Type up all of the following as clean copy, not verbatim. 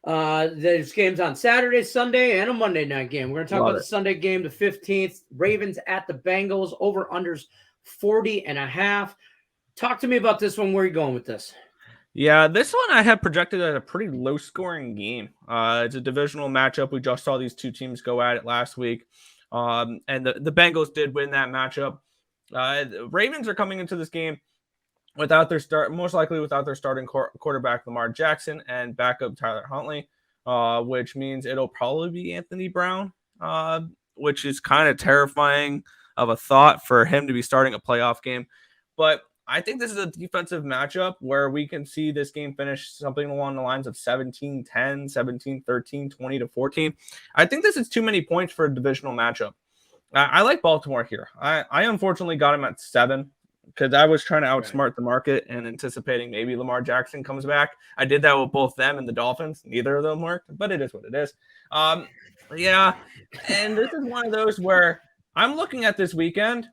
There's games on Saturday, Sunday, and a Monday night game. We're going to talk about the Sunday game, the 15th. Ravens at the Bengals, over-unders 40.5. Talk to me about this one. Where are you going with this? Yeah, this one I have projected as a pretty low-scoring game. It's a divisional matchup. We just saw these two teams go at it last week, and the Bengals did win that matchup. The Ravens are coming into this game without their most likely without their starting quarterback Lamar Jackson and backup Tyler Huntley, which means it'll probably be Anthony Brown, which is kind of terrifying of a thought for him to be starting a playoff game. But I think this is a defensive matchup where we can see this game finish something along the lines of 17-10, 17-13, 20-14. I think this is too many points for a divisional matchup. I like Baltimore here. I unfortunately got him at 7 because I was trying to outsmart the market and anticipating maybe Lamar Jackson comes back. I did that with both them and the Dolphins. Neither of them worked, but it is what it is. Yeah, and this is one of those where I'm looking at this weekend,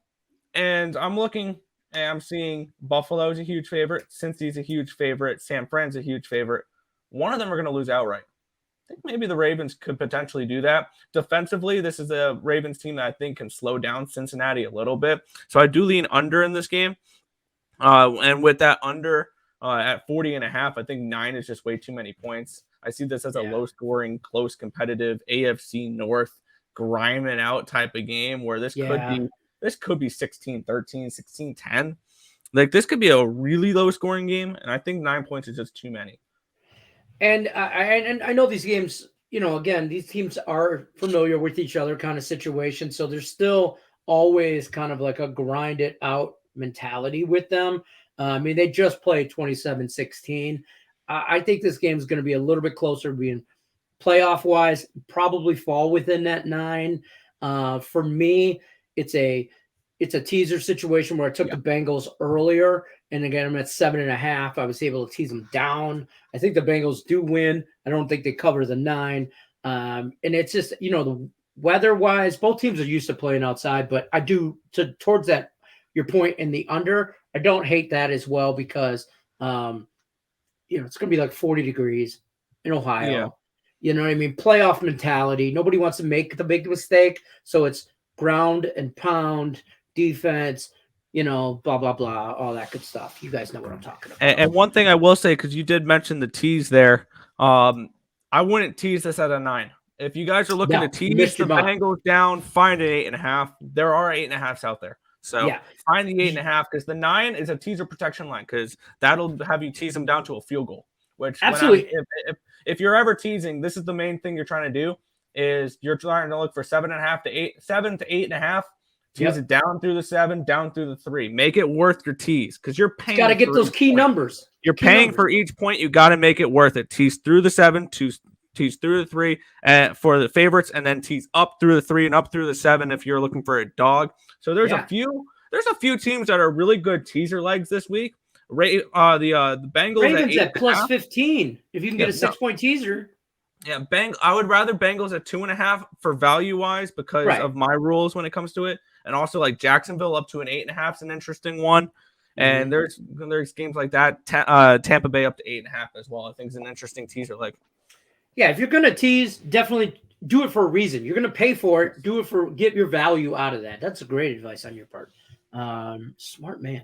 and I'm seeing Buffalo's a huge favorite, Cincy's a huge favorite, San Fran's a huge favorite. One of them are going to lose outright. I think maybe the Ravens could potentially do that. Defensively, this is a Ravens team that I think can slow down Cincinnati a little bit. So I do lean under in this game. And with that under at 40.5, I think 9 is just way too many points. I see this as a low-scoring, close, competitive AFC North grinding out type of game where this could be 16-13, 16-10. Like, this could be a really low-scoring game, and I think 9 points is just too many. And I know these games, again, these teams are familiar with each other kind of situation. So there's still always kind of like a grind it out mentality with them. I mean, they just played 27-16. I think this game is going to be a little bit closer, being playoff wise, probably fall within that 9. For me, it's a teaser situation where I took the Bengals earlier. And again, I'm at 7.5. I was able to tease them down. I think the Bengals do win. I don't think they cover the 9. And it's just, the weather-wise, both teams are used to playing outside. But I do, towards that, your point in the under, I don't hate that as well because, it's going to be like 40 degrees in Ohio. Yeah. You know what I mean? Playoff mentality. Nobody wants to make the big mistake. So it's ground and pound defense, blah, blah, blah, all that good stuff. You guys know what I'm talking about. And one thing I will say, because you did mention the tease there, I wouldn't tease this at a 9. If you guys are looking to tease the Bengals down, find an 8.5. There are 8.5s out there. So find the 8.5 because the 9 is a teaser protection line because that'll have you tease them down to a field goal. Which absolutely, if you're ever teasing, this is the main thing you're trying to do is you're trying to look for 7.5 to 8, 7 to 8.5. Tease it down through the 7, down through the 3. Make it worth your tease because you're paying. Got to get those key numbers. You're paying for each point. You got to make it worth it. Tease through the 7, tease through the 3 for the favorites, and then tease up through the 3 and up through the 7 if you're looking for a dog. So there's a few teams that are really good teaser legs this week. The Bengals Ravens at plus 15 if you can get a 6-point teaser. Yeah, I would rather Bengals at 2.5 for value wise because of my rules when it comes to it, and also like Jacksonville up to an 8.5 is an interesting one. And there's games like that. Tampa Bay up to 8.5 as well. I think is an interesting teaser leg. Yeah, if you're gonna tease, definitely do it for a reason. You're gonna pay for it. Do it get your value out of that. That's a great advice on your part. Smart man.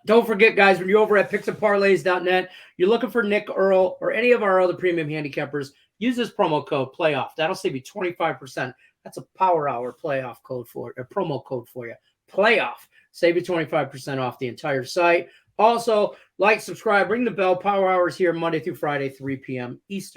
Don't forget, guys, when you're over at picksandparlays.net, you're looking for Nick, Earle, or any of our other premium handicappers, use this promo code PLAYOFF. That'll save you 25%. That's a Power Hour playoff code promo code for you. PLAYOFF. Save you 25% off the entire site. Also, like, subscribe, ring the bell. Power Hours here Monday through Friday, 3 p.m. Eastern.